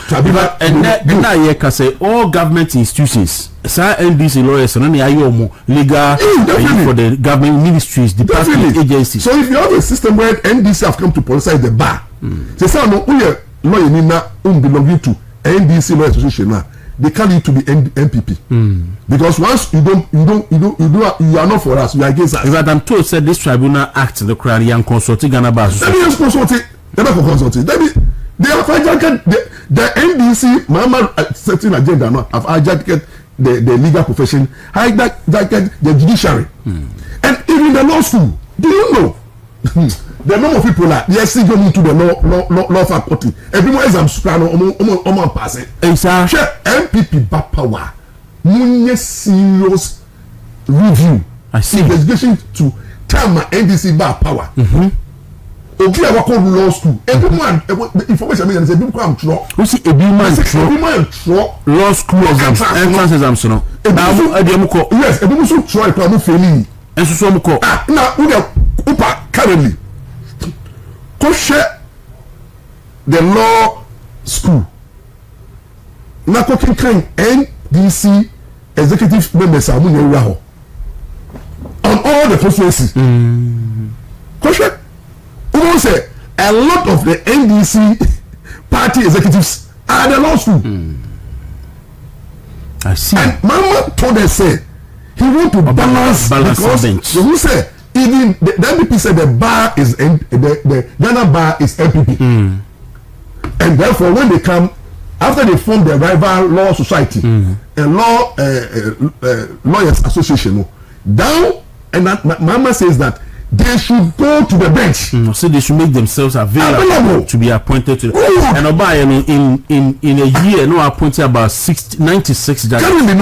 Tribunal. And now you can say all government institutions. Sir NDC lawyers and any legal for the government ministries, department agencies. So if you have a system where NDC have come to politicize the bar, say some lawyer nina belonging to NDC lawyer association now. They call you to be MPP because once you are not for us, you are against us. But I'm told said this tribunal act the Korean consulting Ghana Bas. They have consulting. They have hijacked the NDC. Mama setting agenda now have hijacked the legal profession, hijacked the judiciary, and even the law school. Do you know? the number of people that they still going into the law faculty. Every more exams plan on pass it. Exactly. MPP back power. Munye serious review. I see. Investigation to time NDC back power. Obi a wako law school. Every man information means every man draw. We see every man draw law school exams, entrance exams no. Yes, every man should try to failing. And so some call. Now we are upa currently. Go share the law school. Now go can NDC executive members are on all the constituencies. Go share. Who say a lot of the NDC party executives are the law school. I see. And Mama told us say he want to balance because who say even the MPP said the bar is the Ghana bar is MPP, and therefore when they come after they form the rival law society and lawyers association down, and that Mama says that they should go to the bench. So they should make themselves available to be appointed to. And Oba, in a year, no appointed about 96 judges. Currently,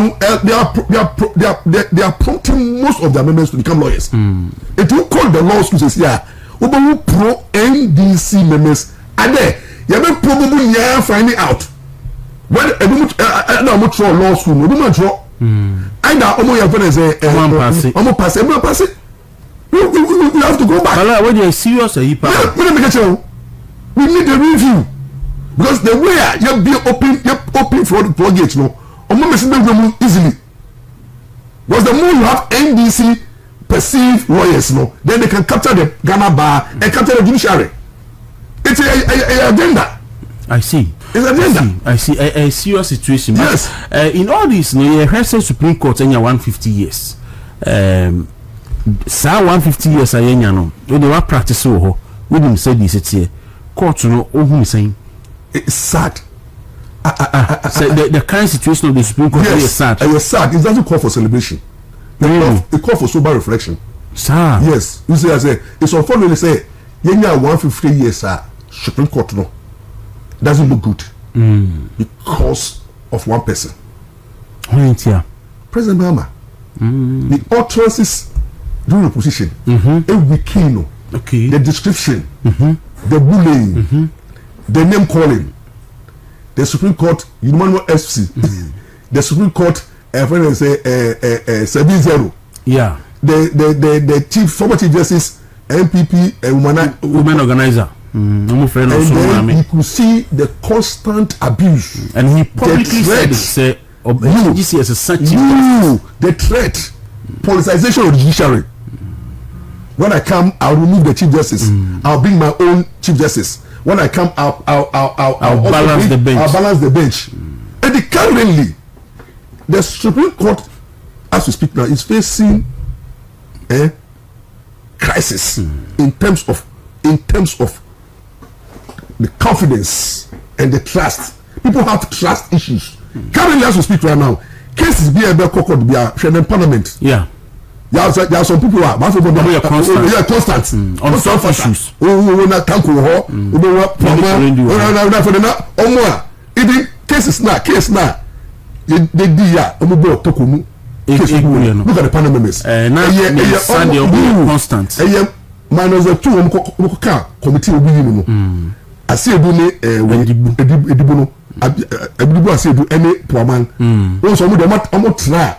they are prompting most of their members to become lawyers. If you call the law schools, says yeah, Oba pro NDC members are there. You may probably finding out when I'm not sure law school. No, I'm draw. Either Omo your friend say Omo pass it. We have to go back. But when you're serious, we need a review because the way you be open for the floodgates, no, easily. Because the more you have NDC perceived lawyers, no, then they can capture the Ghana bar and capture the judiciary. It's a agenda. I see. It's an agenda. I see. A serious situation. Yes. In all this, no, you have Supreme Court in 150 years. Sa 150 years ayenya no we dey practice wo we dem say this here court no ohun saying it's sad. So the current situation of the Supreme Court is sad. It's sad. It doesn't call for celebration. It call for sober reflection. Sir. Yes. You see, I say it's unfortunately say yenya 150 years Supreme Court no doesn't look good because of one person. President Mahama. The utterances during the position, every key, okay, the description, the bullying, the name calling, the Supreme Court, you know, FC, the Supreme Court, say 7-0, yeah, the chief former chief justice, MPP, women organizer, and then you could see the constant abuse, and he publicly said, the threat, politicization of the judiciary. When I come, I'll remove the chief justice. I'll bring my own chief justice. When I come, I'll balance the bench. I'll balance the bench. And currently, the Supreme Court, as we speak now, is facing a crisis in terms of the confidence and the trust. People have trust issues. Currently, as we speak right now, cases be a court be a parliament. Yeah. There are some people who are constant on some issues. Even cases now, they look at the panel members. Constant. Minus the two committee will be I see Edibuno. Edibu I see any poor man. Also, I'm not try.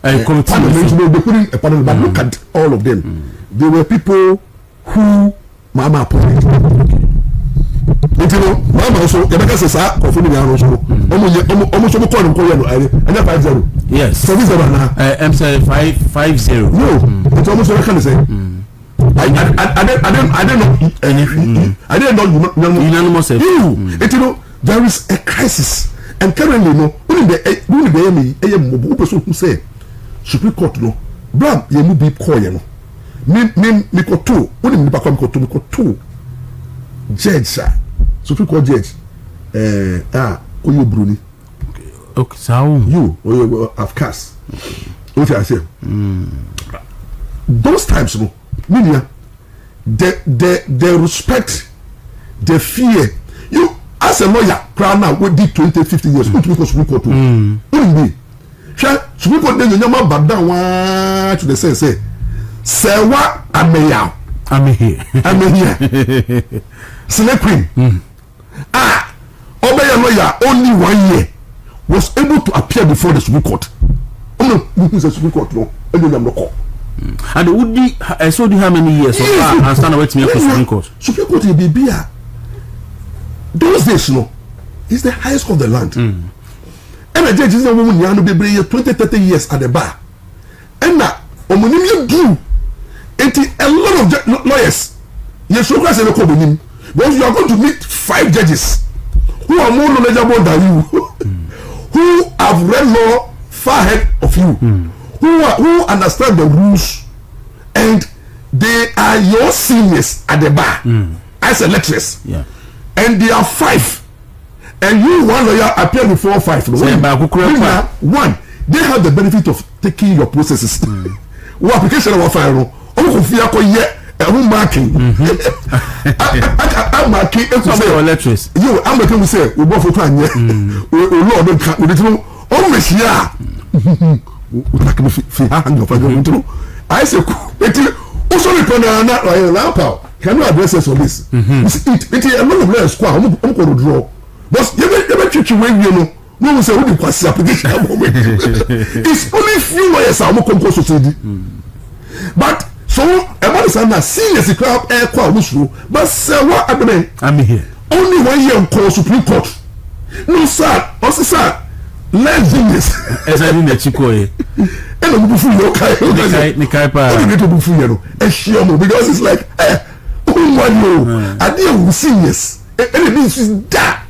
They put in a panel, but look at all of them. They were people who Mama appointed. Mama also, the Becca says, almost and 5-0. Yes. So this is now. I'm saying 5-0. No, it's almost what I can say. I didn't know unanimous. There is a crisis, and currently, only the person who say Supreme Court blam ye mu be call ye no me ko to woni me pa ko to judge Supreme Court judge oyo bruni okay so you of course what I say those times media the respect, the fear. You as a lawyer, crown now we did 20-50 years. What we call Supreme Court. What Supreme Court then you never back down to the sense say what I'm here. Select Queen. Obey a lawyer only 1 year was able to appear before the Supreme Court. Oh no, this is the Supreme Court no. And would be I saw how many years and stand away to me for Supreme Court. Supreme Court in Bibia. Those days no is the highest of the land. And a judge is a woman you be 20-30 years at the bar. And now you do it a lot of lawyers. Yes, so class in the because you are going to meet 5 judges who are more knowledgeable than you, who have read law far ahead of you, who understand the rules, and they are your seniors at the bar as a lecturers. Yeah. And they are 5, and you one lawyer appear before 5. One, they have the benefit of taking your processes. What application of fire? I'm marking. I'm marking. I'm making say we both for we Lord don't always here. I say also the can you address us on this? It a lot of lawyers I'm going to draw. But you treat you when you know. No one say what the application. It's only few lawyers are more composed. But so everybody say na serious crowd air kwa musro but say what I'm here only 1 year on Supreme Court. No sir, also sir, let's do this. As I didn't chiko e. And I'm bufu yo kai pa. What do you get to bufu yo? Because it's like I deal serious. And it means that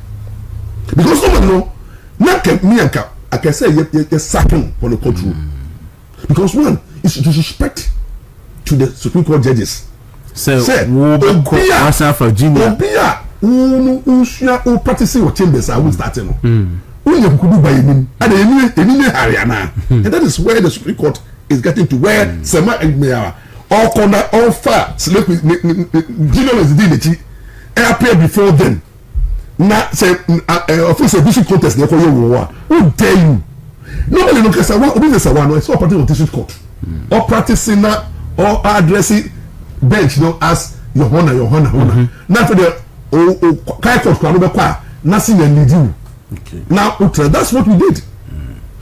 because no man know na me anka I can say you sacking on the courtroom. Because one is to respect to the Supreme Court judges. So Virginia. Who practicing your chambers are starting. And that is where the Supreme Court is getting to where Sema and Mea all corner all far select with journalists did appear before them. Now say official district contest therefore who dare you? Nobody look at one it's all practicing on district court. Or practicing that or addressing bench as your honor. Now for the High Court kwa nothing and lead you. Okay. Now that's what we did.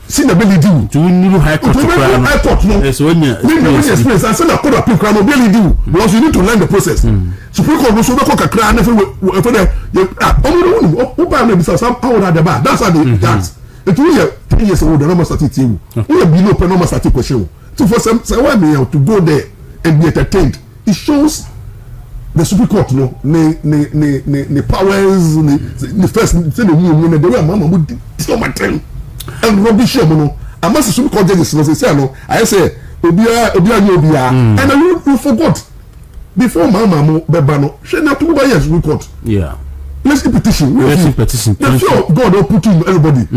See the belly do. To new High Court. High Court no. Yes, when you experience and send a court appeal crime belly do because you need to learn the process. Supreme Court so make a cry for the buy me some how at the bar. That's how they dance. It will 3 years old the normal statistic. We have below normal statistic question. So for some why me to go there and be entertained. It shows the Supreme Court no the powers the first say the woman the way mama would so much time and rubbish no I must Supreme Court judges no say no I say obia and you forgot before mama mo beba no she na to buy Supreme Court. Yeah, let's petition the fear of God will put in everybody.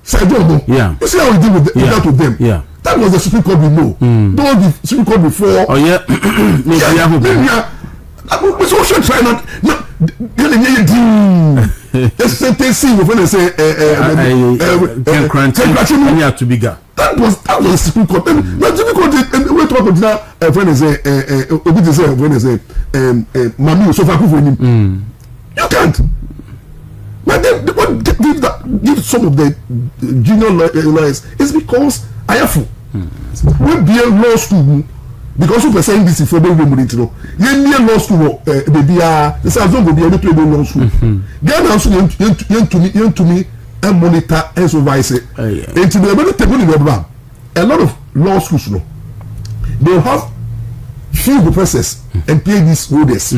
Say don't yeah, you see how we deal with that with them. Yeah, that was the Supreme Court we know. Don't the Supreme Court before. Oh yeah. But we should try not just say when they say you have to be got. That was Supreme Court. But Supreme Court we talk about when they say when they say mami so far you can't. But what give some of the junior lawyers is because I have we be a law school. Because you saying this for the women, you know, you law school, baby, this is going to be able to do law school. Get also to me and monitor and supervise it. And to be able to take money in a lot of law schools, you know, they have few professors and PhD holders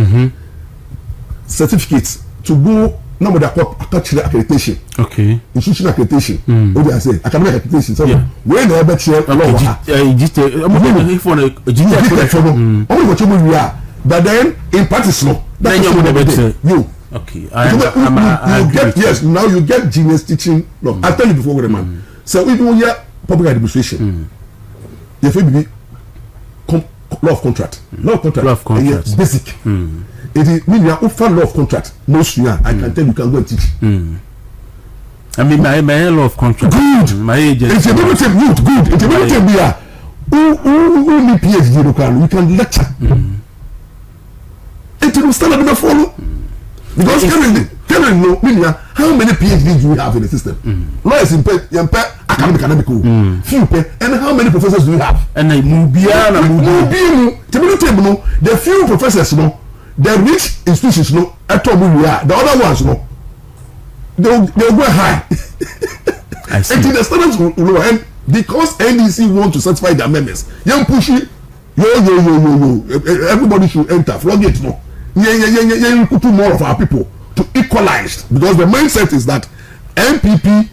certificates to go. Now they are called accreditation. Okay. Institutional accreditation. What do I say? Academic accreditation. So when they have chair, only what you are. But then in practice, no. Then you. Okay. You get yes. Now you get genius teaching. No, I tell you before, the man. So if you hear public administration, you feel be law of contract. Law of contract. Yes, basic. It is mean you offer law of contract. No sooner I can tell you can go and teach. I mean my law of contract. Good. My agent. It's a very good. It's a very good. Who need PhD local? You can lecture. It will stand up and follow. Because Karen no mean how many PhDs do we have in the system? Lawyers in academic few pay, and how many professors do we have? And the few professors no, the rich institutions no, at all we are. The other ones no, they'll go high. I see. And the standards will lower, and because NDC want to satisfy their members, young pushy, everybody should enter. Flog it no. Put more of our people to equalize, because the mindset is that MPP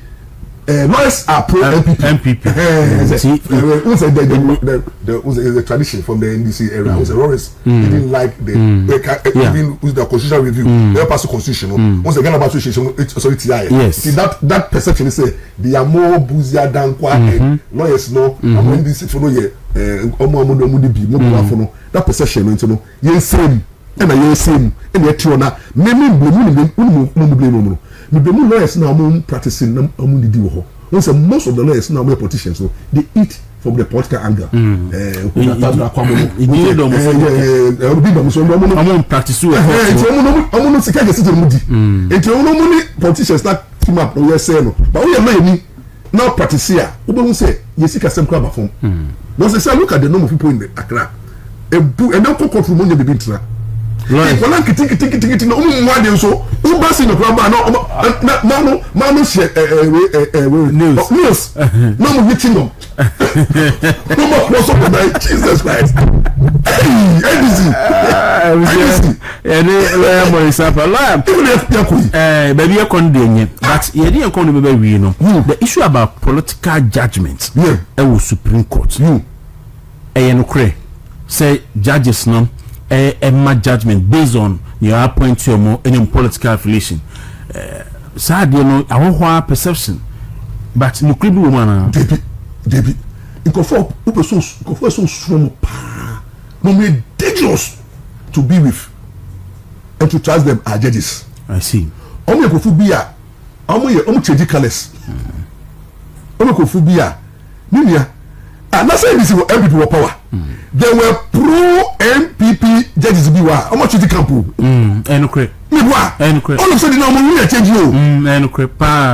lawyers are pro MPP. The tradition from the NDC era was lawyers didn't like even with the constitutional review. They pass the constitution. Once again about association, sorry, TI. Yes. See that perception is say they are more busier than lawyers. No, NDC for no year. That perception, you know, yes same. And I same and yet you are many blame lawyers now practicing most of the lawyers now politicians, so they eat from the political angle. Politicians that team up no say but we are now practice here. We don't say yes you can same crab from. Now say look at the number of people in the Accra. And now court room money be intra. Right. When I think no one so who bas in the crowd no share news no more meeting them no more cross up with Jesus Christ. Baby I can't but you didn't come to be no the issue about political judgment was Supreme Court say judges no a judgment based on your appointment or more any political affiliation. Sad, you know, our perception, but no crib woman. Debbie, you go for so strong, no more dangerous to be with and to trust them as judges. I see. Omo ekofubia, omo change colors. Omo ekofubia, ninia. And that's why this MPP were power. They were pro MPP judges be wa. How much is the camp? All of a sudden now we change you.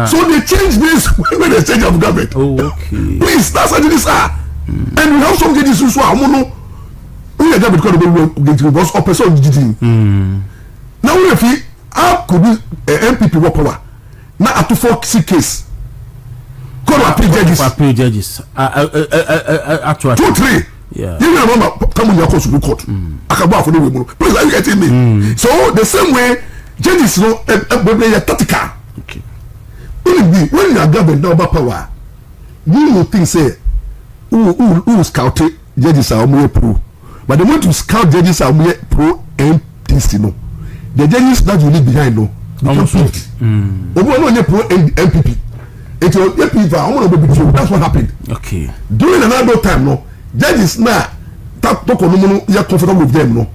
So they change this when they change of government. Oh, okay. Please, that's how this are. And we have some judges who are mono. We are government because of person. Now we have how could be MPP were power? Now at 2 case. Appeal judges. 2-3. Yeah. You remember come on your Supreme Court. Akaba for the way. Please, are you getting me? So the same way judges no tactical. Okay. When you are government over power, you will think say who scout judges are more pro. But they want to scout judges are more pro NDC no. The judges that you leave behind no. Almost. Pro MPP. That's what happened. Okay. During another time, no, judges now talk on you're comfortable with them, no.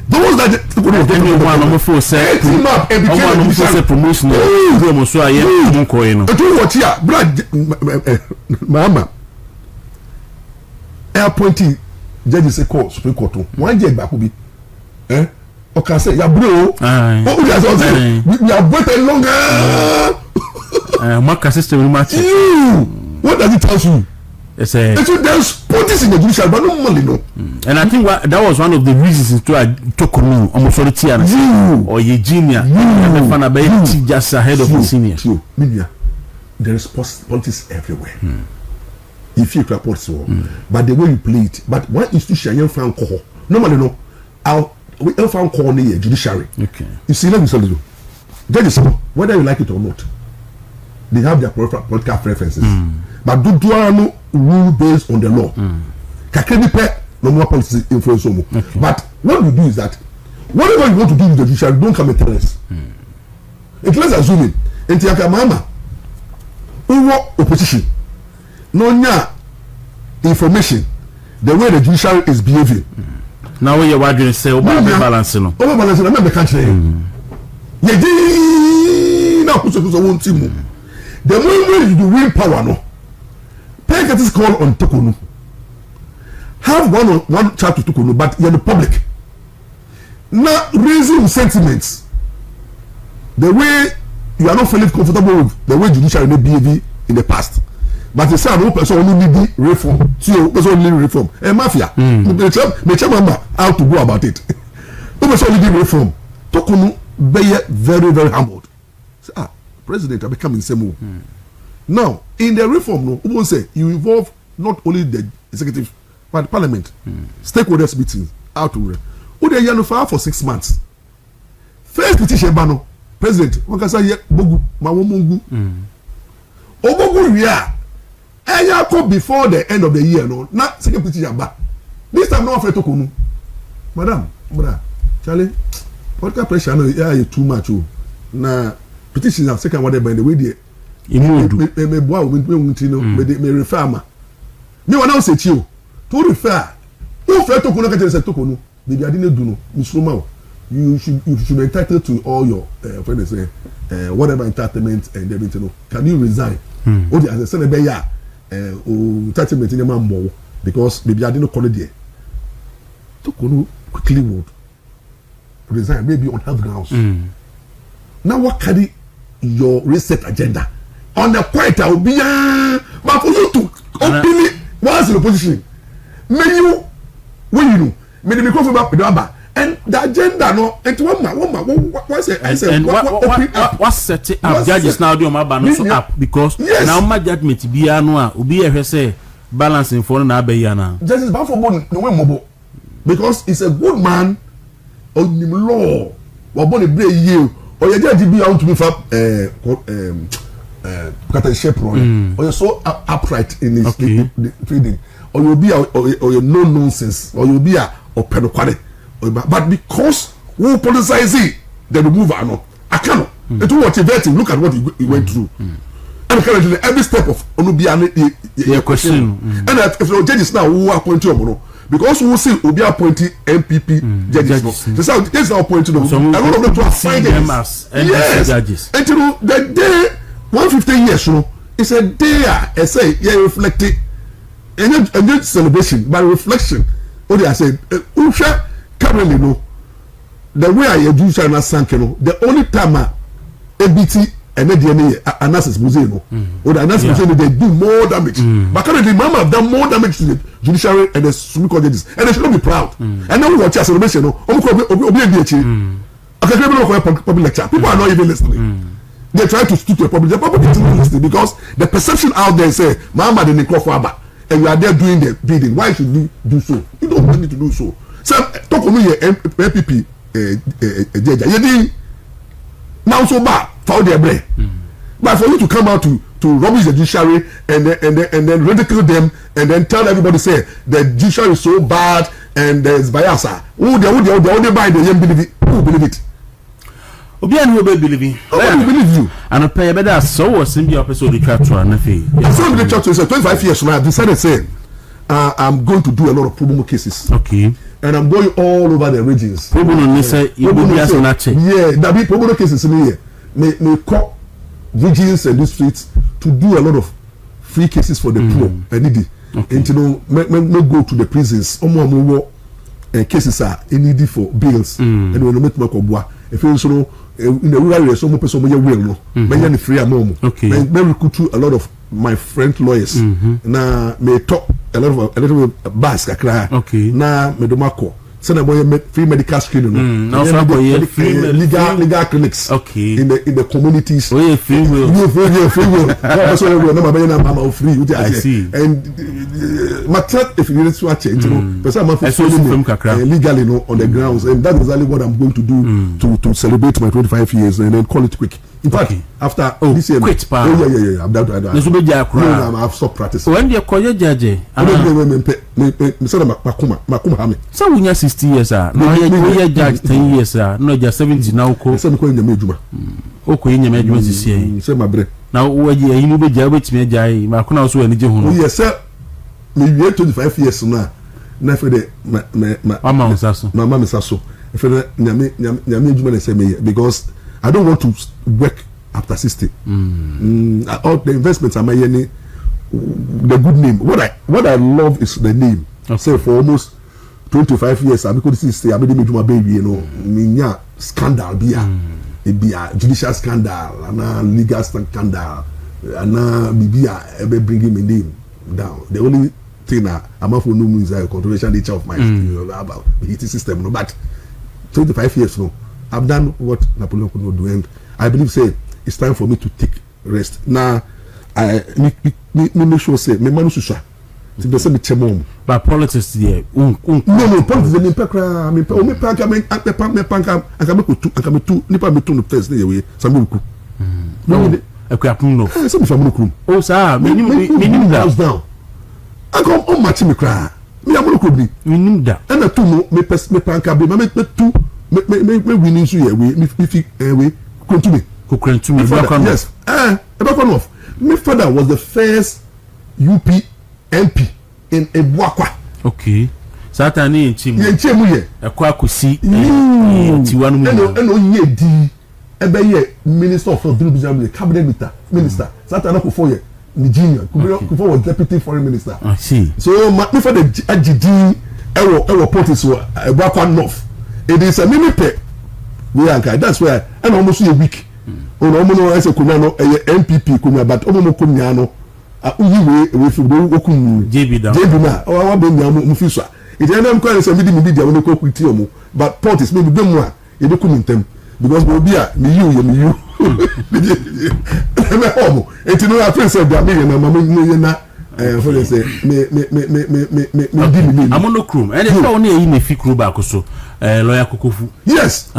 Those that Mama appointing judges a court, Supreme Court. One judge back will be okay, say, yeah, bro. We are waiting longer. Mark system match. What does it tell you? It's a. There's politics in the judicial, but no money, no. And I think that was one of the reasons to I took on authority or ye junior and the fan about just ahead of the senior. Media, there is politics everywhere. If you report so, but the way you play it, but one institution you found call normally no. We found call the judiciary. Okay. You see, let me tell you, judges, whether you like it or not, they have their political preferences. But do no rule based on the law. Kakeni no more policy influence. But what we do is that whatever you want to do with the judiciary, don't come and tell us. Let's assume it. And Tiakamama, who opposition, no information. the way the judiciary is behaving. Now we are wondering say over balance no. Over balance na me can't say. Ye di na kuso Wontumi. The moment you win power no. Pay that is call on Tokonu. Have one chat to Tokonu, but you're the public. Now raising sentiments. The way you are not feeling comfortable with the way judiciary may behave in the past. But the same no person only need reform. So person only need reform. Mafia. Me chairman how to go about it. No person only need reform. Tokonu be very very humbled. Say, president I become in same. Now in the reform no, we say you involve not only the executive but the parliament, stakeholders meetings. How to who they yellow for 6 months. First petition bano president one can say bogu mawomungu. Obogu we are. Before the end of the year, no, not second petition back. This time, no after Tokonu. Madam, brother, Charlie, what kind of pressure? No, yeah, too much. Na petition are second whatever by the way there. Me boy, me refer ma. Me wanna say you to refer. Who refer Tokonu? Can say Tokonu? Maybe I didn't do no. Miss Roma, you should be entitled to all your friends say whatever entitlement and everything. Can you resign? Oh, as I said, beya. Entitlement in the man more because maybe I didn't call it there. Tokonu quickly would resign, maybe on health grounds. Now, what carry your reset agenda on the quiet? I will be but for you to openly once in the position, may you when you know, may the microphone back with the other. And the agenda no and what's it? And what set it up? Judges now do my balance up because now my judgment be annual will be a say balancing for an abayana. Justice Bafo no way mobile because it's a good man on the law or born a brave you or your judge be out to be for Okatakyie or you're so upright in his trading or you'll be or you're no nonsense or you'll be a pedoquade. But because we politicize it, they remove it. I cannot. It will motivate him. Look at what he went through. And currently, every step of Onubiane question. And if the judges now who are appointed, because we will see Obi appointing MPP judges. The sound is now appointed. A lot of them to find them as judges. Until the day 150 years, it's a day. I say, reflecting. And celebration by reflection. What I said, currently, no, the way I do China sank, the only time ABT and the DNA analysis museum, or the analysis museum, they do more damage. But currently, Mama have done more damage to the judiciary and the Supreme Court judges, and they should not be proud. And now we watch a celebration, public lecture. People are not even listening. They try to stick to the public. The public is not listening because the perception out there say, Mama didn't call for Abba. And you are there doing the bidding. Why should you do so? You don't need to do so. So, talk to me, MPP, Judge. Now, so bad, found their brain. But for you to come out to rubbish the judiciary and then ridicule them and then tell everybody, say, the judiciary is so bad and there's bias. Who they only buy the young believe it. Who believe it? Obian will believe you. I believe you. And a player better so was in the episode of the church or nothing. Some of the church is 25 years now. I decided saying I'm going to do a lot of pro bono cases. Okay. And I'm going all over the regions. Pro bono say you will be as natural. Yeah, that be pro bono cases in here. May call regions and districts to do a lot of free cases for the poor and needy. And you know, may go to the prisons. Cases are needy for bills. And when you make my cobwa, if you know in the rural area, some person may well no, may free a normal. Okay. May recruit a lot of my friend lawyers. Na may talk a little bas kakra. Okay. Na me do mako. Send a boy free medical screening. Now free legal clinics. Okay. In the communities. Oh yeah, free will. Free will. That's why we are not free. I see. And matter if you need to watch it, you know, person I'm legally on the grounds, and that is exactly what I'm going to do to celebrate my 25 years and then call it quick. In fact, after this year, quit pa. Yeah. I'm done. No, I've stopped practicing. When you call your judge, so when you're 60 years, no, you're judge 10 years, no, you're 70 now. Some coin the major. Okay, in your measurements is saying, say my bread. Now, what you be jabbed me, Jay, Macuna also any Jehu. Yes, sir. Maybe 25 years now. na fe de mama Misaso mama Misaso fe de nyame adwuma na say me because I don't want to work after 60 all the investments am the good name what I love is the name. Okay. Say for almost 25 years I could say I made me do my baby, you know, minya scandal bia e bia judicial scandal and legal scandal and bibia ever bringing my name down. The only thing I'm for no is a controversial nature of my about the heating system, no, but 25 years no I've done what Napoleon could not do, and I believe say it's time for me to take rest now. I make sure say me manu susha ti be say me chemom but politics there no politics dey pekra me panka aka me tu nipa me tu no test dey we samu ku no akwapum no say me samu ku oh sir me nim da I come on match me kra me amuru ku bi me nim da na tu no me panka bi me tu me winning so here we me fi we Wontumi yes off. My father was the first UP MP in Ebuakwa. Okay. Satani in Chimu. Ye Chimu ye. Ekwa kusi. Tiwanu mu. Eno ye di. Ebe ye Minister of Foreign Cabinet Minister. Satani ko for ye Nigeria. Ko was Deputy Foreign Minister. I see. So my father agidi ewo politics Ebuakwa North. It is a mini pe. We are guy. That's why and almost a week. Ono mo no ese kunya no MPP kunya but omo mo kunya no uyi we fi do okun JB na wa be nya mo fi so it dem ko say me di dia mo ko kwiti omo but politics me be mu a e be kun ntem because we be a me you me homo it no a friend say dia me na mama me na for they say me di me amono krum and if one e yi me fi kru ba ko so lawyer Kokofu yes